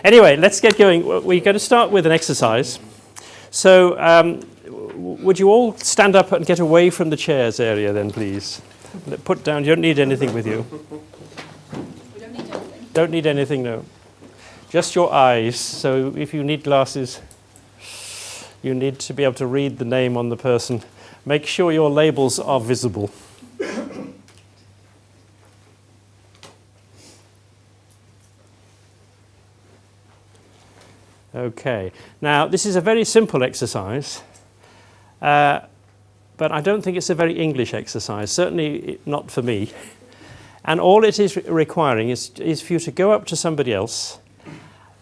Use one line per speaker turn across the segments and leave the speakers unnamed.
Anyway, let's get going. We're going to start with an exercise. So, would you all stand up and get away from the chairs area then, please? Put down, you don't need anything with you.
We don't need anything.
Don't need anything, no. Just your eyes. So if you need glasses, you need to be able to read the name on the person. Make sure your labels are visible. Okay, now this is a very simple exercise, but I don't think it's a very English exercise, certainly not for me. And all it is requiring is for you to go up to somebody else,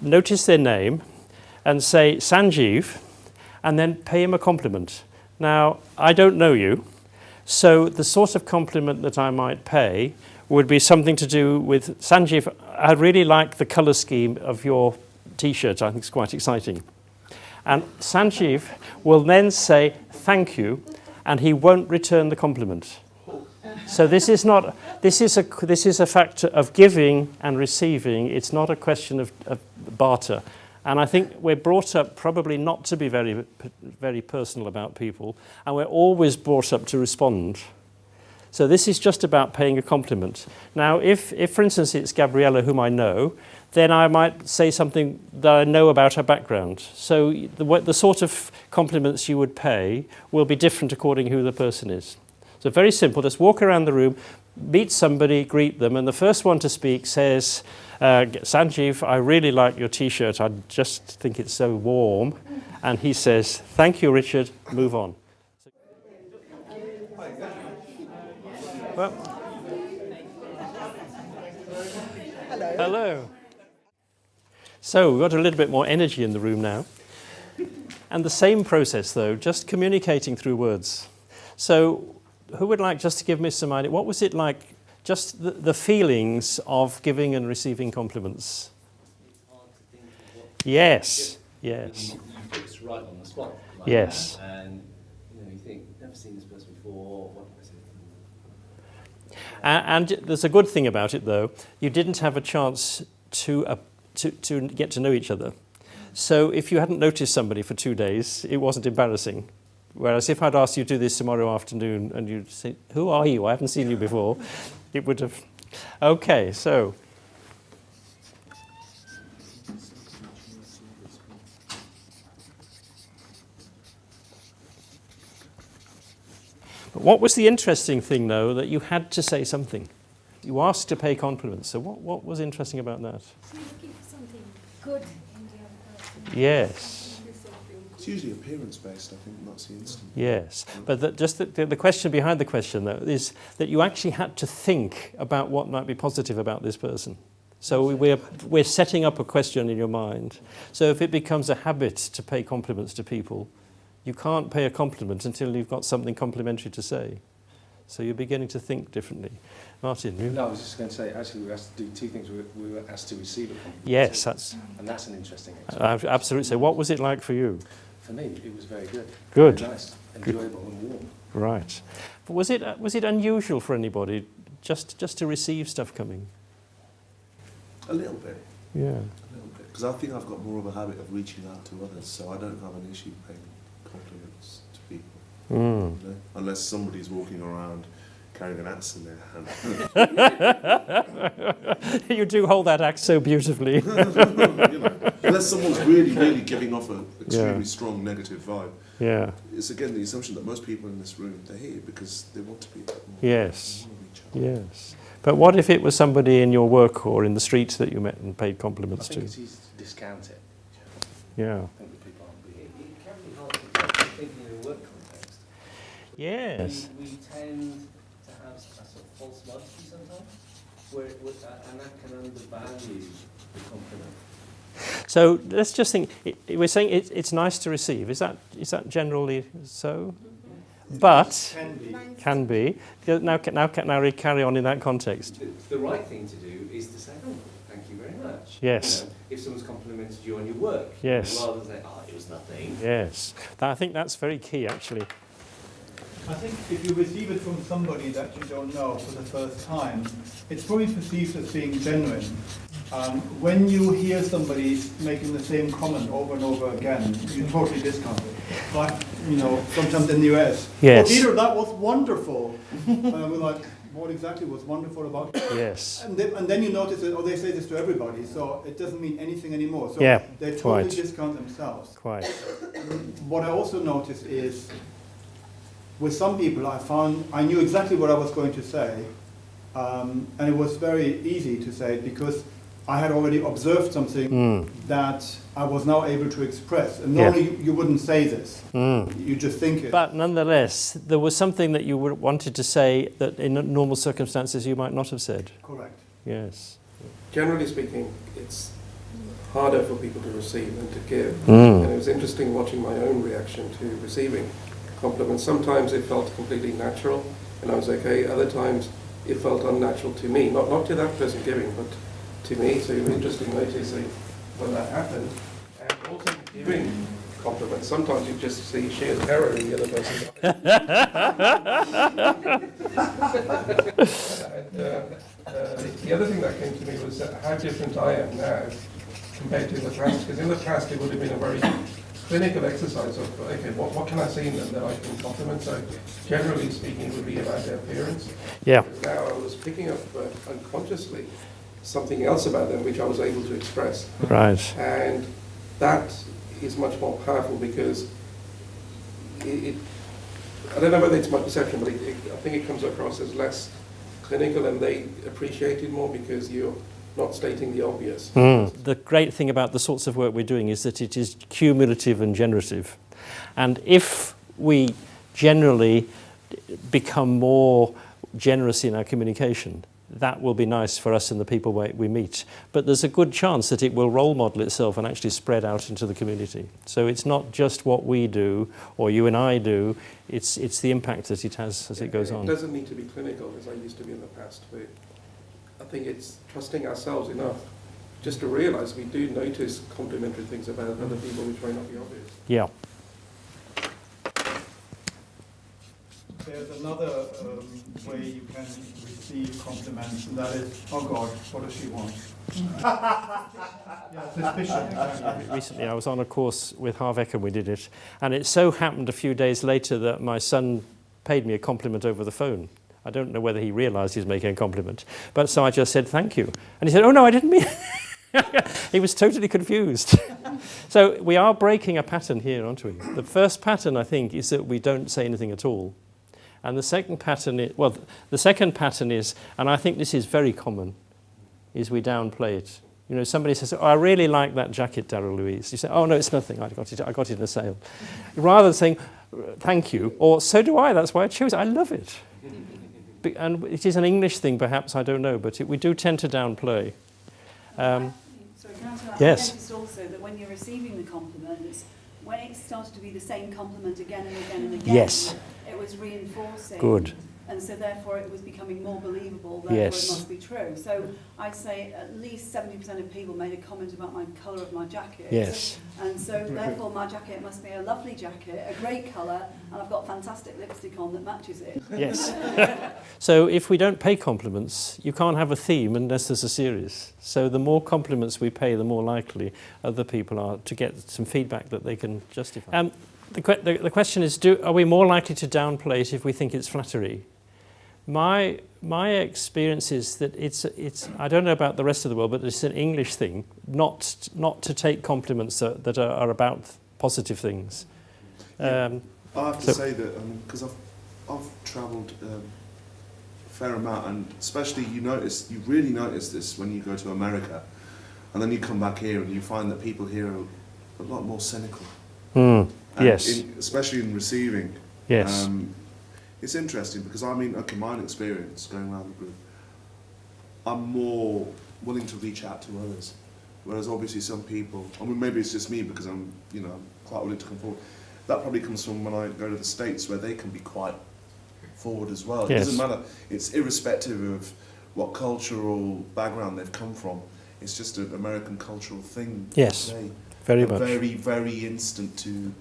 notice their name, and say Sanjeev, and then pay him a compliment. Now, I don't know you, so the sort of compliment that I might pay would be something to do with, Sanjeev, I really like the colour scheme of your T-shirt. I think it's quite exciting. And Sanjeev will then say thank you, and he won't return the compliment. So this is a factor of giving and receiving. It's not a question of barter. And I think we're brought up probably not to be very, very personal about people, and we're always brought up to respond. So this is just about paying a compliment. Now, if for instance, it's Gabriella, whom I know, then I might say something that I know about her background. So the sort of compliments you would pay will be different according to who the person is. So very simple, just walk around the room, meet somebody, greet them, and the first one to speak says, Sanjeev, I really like your T-shirt, I just think it's so warm. And he says, thank you, Richard, move on. Well, hello. So we've got a little bit more energy in the room now. And the same process, though, just communicating through words. So who would like just to give me some idea? What was it like, just the feelings of giving and receiving compliments? Yes, yes.
You fix right on the spot. Like
yes.
That, and you think, never seen this person before, what do I say?
And there's a good thing about it, though. You didn't have a chance to get to know each other. So if you hadn't noticed somebody for 2 days, it wasn't embarrassing. Whereas if I'd asked you to do this tomorrow afternoon and you'd say, who are you? I haven't seen you before. It would have... Okay, so... But what was the interesting thing, though, that you had to say something? You asked to pay compliments. So what was interesting about that?
So you're looking for something good in the other person.
Yes.
It's usually appearance-based, I think, that's the instant.
Yes, but the question behind the question, though, is that you actually had to think about what might be positive about this person. So we're setting up a question in your mind. So if it becomes a habit to pay compliments to people, you can't pay a compliment until you've got something complimentary to say. So you're beginning to think differently. Martin, you?
No, I was just going to say, actually, we were asked to do two things. We were asked to receive a compliment.
Yes,
and that's an interesting experience.
absolutely. So what was it like for you?
For me, it was very good.
Good.
Very nice, enjoyable and warm.
Right. But was it unusual for anybody just to receive stuff coming?
A little bit.
Yeah.
A little bit. Because I think I've got more of a habit of reaching out to others, so I don't have an issue paying compliments to people.
Mm.
You know? Unless somebody's walking around carrying an axe in their hand.
You do hold that axe so beautifully.
You know, unless someone's really, really giving off an extremely strong negative vibe.
Yeah.
It's again the assumption that most people in this room, they're here because they want to be there.
Yes.
They want to reach out.
Yes. But what if it was somebody in your work or in the streets that you met and paid compliments
I
to?
think it's easy to discount it.
Yeah.
I think that people aren't being... It can be hard to think in a work context.
Yes.
We tend to have a sort of false modesty sometimes, and that can undervalue the compliment.
So let's just think. We're saying it's nice to receive. Is that generally so? But can be. Now carry on in that context.
The right thing to do is to say, "Oh, thank you very much."
Yes.
You know, if someone's complimented you on your work,
Yes.
rather than say, "Oh, it was nothing."
Yes. I think that's very key, actually.
I think if you receive it from somebody that you don't know for the first time, it's probably perceived as being genuine. When you hear somebody making the same comment over and over again, you totally discount it. Like, you know, sometimes in the US,
Yes.
"Oh, Peter, that was wonderful." And we're like, what exactly was wonderful about it?
Yes.
And then you notice that, oh, they say this to everybody, so it doesn't mean anything anymore. So
Yeah,
they totally
quite.
discount themselves.
Quite.
What I also noticed is, with some people, I knew exactly what I was going to say, and it was very easy to say it because I had already observed something that I was now able to express. And normally you wouldn't say this. You just think it.
But nonetheless, there was something that you wanted to say that in normal circumstances you might not have said.
Correct.
Yes.
Generally speaking, it's harder for people to receive than to give. And it was interesting watching my own reaction to receiving compliments. Sometimes it felt completely natural, and I was okay. Other times it felt unnatural to me, not to that person giving, but to me. So it was interesting noticing when that happened. And also giving compliments. Sometimes you just see sheer terror in the other person's eyes. The other thing that came to me was how different I am now compared to in the past. Because in the past it would have been a very clinical exercise of, okay, what can I see in them that I can compliment? So generally speaking, it would be about their appearance.
Yeah.
Now I was picking up unconsciously something else about them which I was able to express.
Right.
And that is much more powerful because I don't know whether it's my perception, but I think it comes across as less clinical and they appreciate it more because you're not stating the obvious.
The great thing about the sorts of work we're doing is that it is cumulative and generative. And if we generally become more generous in our communication, that will be nice for us and the people we meet. But there's a good chance that it will role model itself and actually spread out into the community. So it's not just what we do or you and I do, it's the impact that it has as it goes on.
It doesn't need to be clinical as I used to be in the past. But I think it's trusting ourselves enough just to realise we do notice complimentary things about other people which may not be obvious.
Yeah.
There's another way you can receive compliments, and that is, oh God, what does she want? Yeah, suspicion, exactly.
Recently I was on a course with Harvek and we did it, and it so happened a few days later that my son paid me a compliment over the phone. I don't know whether he realised he was making a compliment, but so I just said thank you. And he said, oh no, I didn't mean it. He was totally confused. So we are breaking a pattern here, aren't we? The first pattern, I think, is that we don't say anything at all. And the second pattern is, well, the second pattern is, and I think this is very common, is we downplay it. You know, somebody says, oh, I really like that jacket, Darryl Louise. You say, oh no, it's nothing, I got it in a sale. Rather than saying, thank you, or so do I, that's why I chose it, I love it. And it is an English thing, perhaps, I don't know, but we do tend to downplay.
Sorry, can I ask
Yes.
I noticed also that when you're receiving the compliments, when it started to be the same compliment again and again and again,
Yes.
it was reinforcing.
Good.
And so therefore it was becoming more believable, therefore
Yes.
it must be true. So I'd say at least 70% of people made a comment about my colour of my jacket.
Yes.
And so therefore my jacket must be a lovely jacket, a great colour, and I've got fantastic lipstick on that matches it.
Yes. So if we don't pay compliments, you can't have a theme unless there's a series. So the more compliments we pay, the more likely other people are to get some feedback that they can justify. The question is, are we more likely to downplay it if we think it's flattery? My experience is that it's I don't know about the rest of the world, but it's an English thing not to take compliments that are about positive things.
I have to say that because I've travelled a fair amount, and especially you really notice this when you go to America, and then you come back here and you find that people here are a lot more cynical.
Yes.
Especially in receiving.
Yes.
It's interesting because I mean, okay, my experience going around the group, I'm more willing to reach out to others, whereas obviously some people, I mean, maybe it's just me because I'm quite willing to come forward. That probably comes from when I go to the States where they can be quite forward as well. It doesn't matter. It's irrespective of what cultural background they've come from. It's just an American cultural thing.
Yes, very much.
Very, very instant to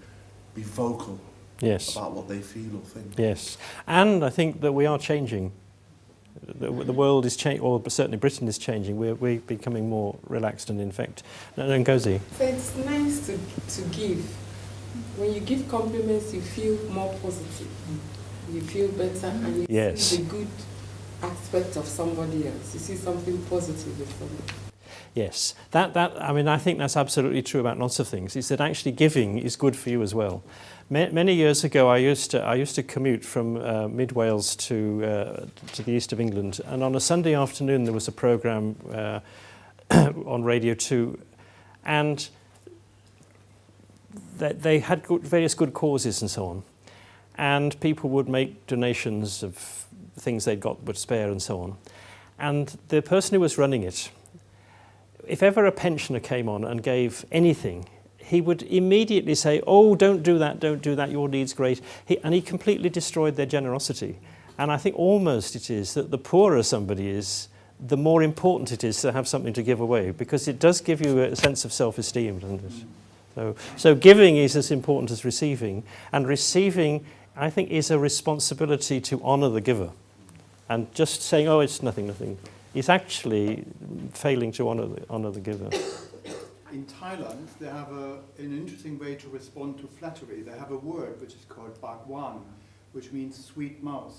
be vocal.
Yes.
About what they feel or think.
Yes. And I think that we are changing. The world is changing, or certainly Britain is changing. We're becoming more relaxed and in fact. Ngozi.
So it's nice to give. When you give compliments, you feel more positive. You feel better, and you see the good aspect of somebody else. You see something positive with somebody.
Yes, I mean, I think that's absolutely true about lots of things. Is that actually giving is good for you as well. Many years ago, I used to commute from mid Wales to the east of England, and on a Sunday afternoon there was a programme on Radio 2, and they had various good causes and so on, and people would make donations of things they'd got would spare and so on, and the person who was running it, if ever a pensioner came on and gave anything, he would immediately say, "Oh, don't do that, your need's great." And he completely destroyed their generosity. And I think almost it is that the poorer somebody is, the more important it is to have something to give away, because it does give you a sense of self-esteem, doesn't it? So giving is as important as receiving. And receiving, I think, is a responsibility to honour the giver. And just saying, "Oh, it's nothing," is actually failing to honour the giver.
In Thailand, they have an interesting way to respond to flattery. They have a word which is called bakwan, which means sweet mouth.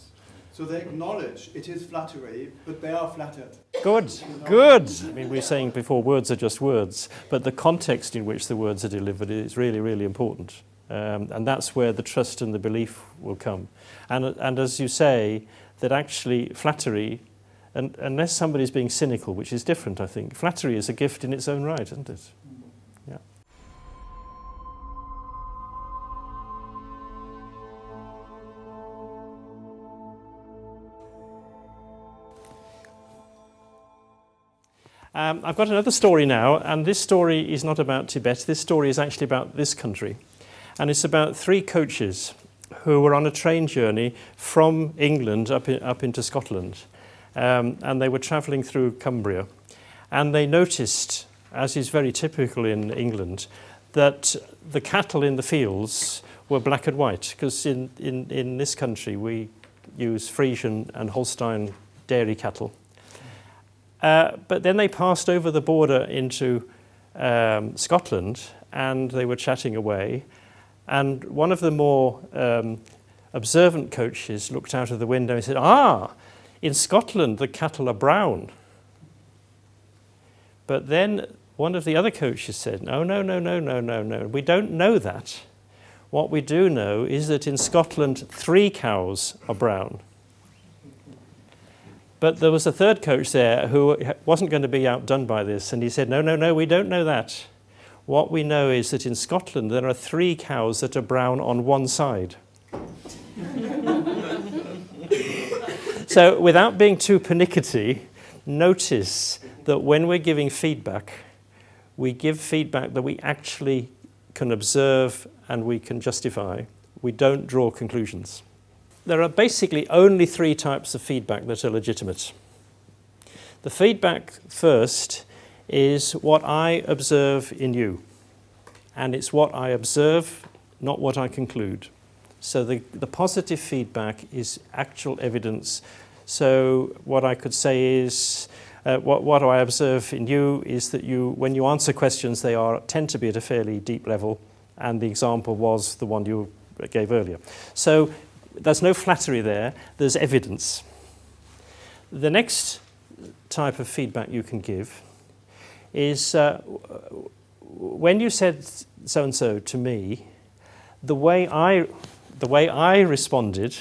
So they acknowledge it is flattery, but they are flattered.
Good, good. I mean, we were saying before, words are just words, but the context in which the words are delivered is really, really important. And that's where the trust and the belief will come. And as you say, that actually flattery, and unless somebody's being cynical, which is different, I think, flattery is a gift in its own right, isn't it? Yeah. I've got another story now, and this story is not about Tibet. This story is actually about this country. And it's about 3 coaches who were on a train journey from England up into Scotland. And they were travelling through Cumbria. And they noticed, as is very typical in England, that the cattle in the fields were black and white, because in this country we use Frisian and Holstein dairy cattle. But then they passed over the border into Scotland, and they were chatting away. And one of the more observant coaches looked out of the window and said, in Scotland the cattle are brown. But then one of the other coaches said, no, we don't know that. What we do know is that in Scotland 3 cows are brown. But there was a third coach there who wasn't going to be outdone by this, and he said, no, we don't know that. What we know is that in Scotland there are 3 cows that are brown on one side. So without being too pernickety, notice that when we're giving feedback, we give feedback that we actually can observe and we can justify. We don't draw conclusions. There are basically only 3 types of feedback that are legitimate. The feedback first is what I observe in you. And it's what I observe, not what I conclude. So the positive feedback is actual evidence. So what I could say is, what I observe in you is that when you answer questions, they tend to be at a fairly deep level. And the example was the one you gave earlier. So there's no flattery there, there's evidence. The next type of feedback you can give is when you said so-and-so to me, the way I responded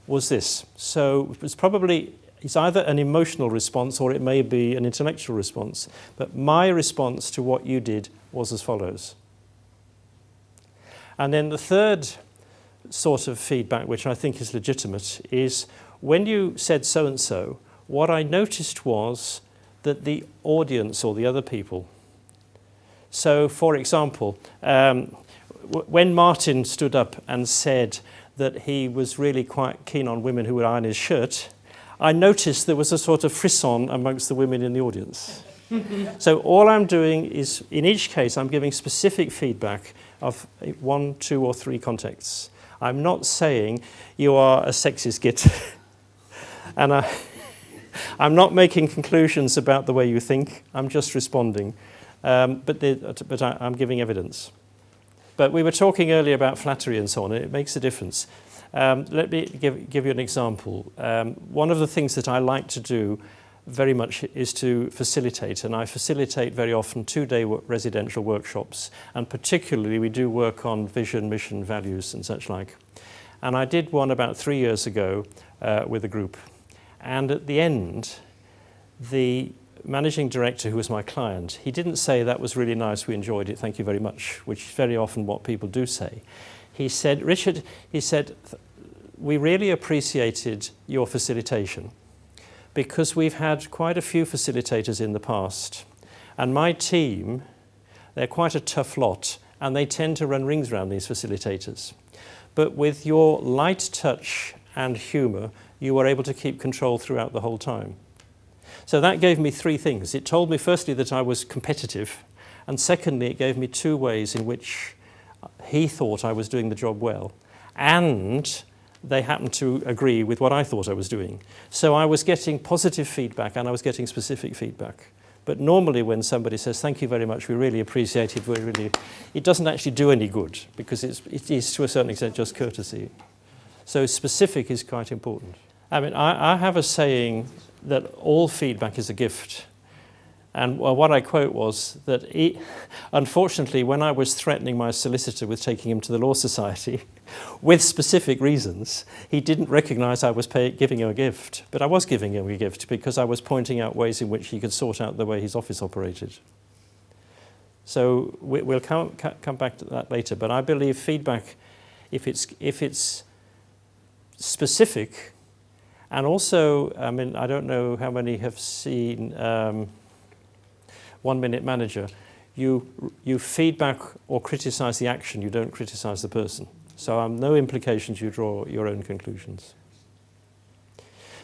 was this. So it's either an emotional response or it may be an intellectual response. But my response to what you did was as follows. And then the third sort of feedback, which I think is legitimate, is when you said so-and-so, what I noticed was that the audience or the other people. So, for example, when Martin stood up and said that he was really quite keen on women who would iron his shirt, I noticed there was a sort of frisson amongst the women in the audience. So all I'm doing is, in each case, I'm giving specific feedback of 1, 2, or 3 contexts. I'm not saying you are a sexist git. And I'm not making conclusions about the way you think. I'm just responding. But I'm giving evidence. But we were talking earlier about flattery and so on, and it makes a difference. Let me give you an example. One of the things that I like to do very much is to facilitate, and I facilitate very often 2-day residential workshops, and particularly we do work on vision, mission, values and such like. And I did one about 3 years ago with a group, and at the end, the managing director, who was my client, he didn't say that was really nice, we enjoyed it, thank you very much, which is very often what people do say. He said, Richard, he said, we really appreciated your facilitation because we've had quite a few facilitators in the past, and my team, they're quite a tough lot, and they tend to run rings around these facilitators. But with your light touch and humour, you were able to keep control throughout the whole time. So that gave me 3 things. It told me firstly that I was competitive, and secondly it gave me 2 ways in which he thought I was doing the job well, and they happened to agree with what I thought I was doing. So I was getting positive feedback and I was getting specific feedback. But normally when somebody says, thank you very much, we really appreciate it, it doesn't actually do any good because it is to a certain extent just courtesy. So specific is quite important. I mean, I have a saying that all feedback is a gift. And what I quote was that, unfortunately, when I was threatening my solicitor with taking him to the Law Society, with specific reasons, he didn't recognise I was giving him a gift. But I was giving him a gift because I was pointing out ways in which he could sort out the way his office operated. So we'll come back to that later. But I believe feedback, if it's specific, and also, I mean, I don't know how many have seen 1 Minute Manager. You feedback or criticise the action, you don't criticise the person. So no implications, you draw your own conclusions.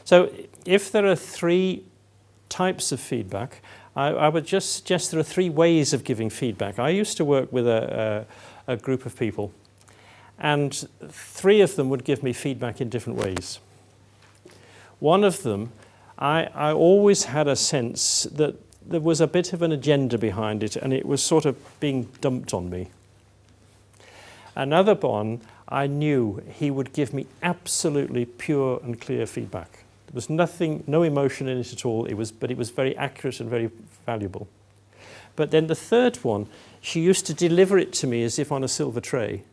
So if there are 3 types of feedback, I would just suggest there are 3 ways of giving feedback. I used to work with a group of people, and 3 of them would give me feedback in different ways. One of them, I always had a sense that there was a bit of an agenda behind it, and it was sort of being dumped on me. Another one, I knew he would give me absolutely pure and clear feedback. There was nothing, no emotion in it at all, but it was very accurate and very valuable. But then the third one, she used to deliver it to me as if on a silver tray.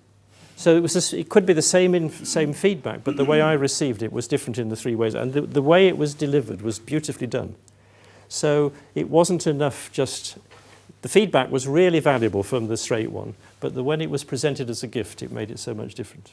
So it could be the same feedback, but the way I received it was different in the 3 ways, and the way it was delivered was beautifully done. So it wasn't enough just, the feedback was really valuable from the straight one, but when it was presented as a gift, it made it so much different.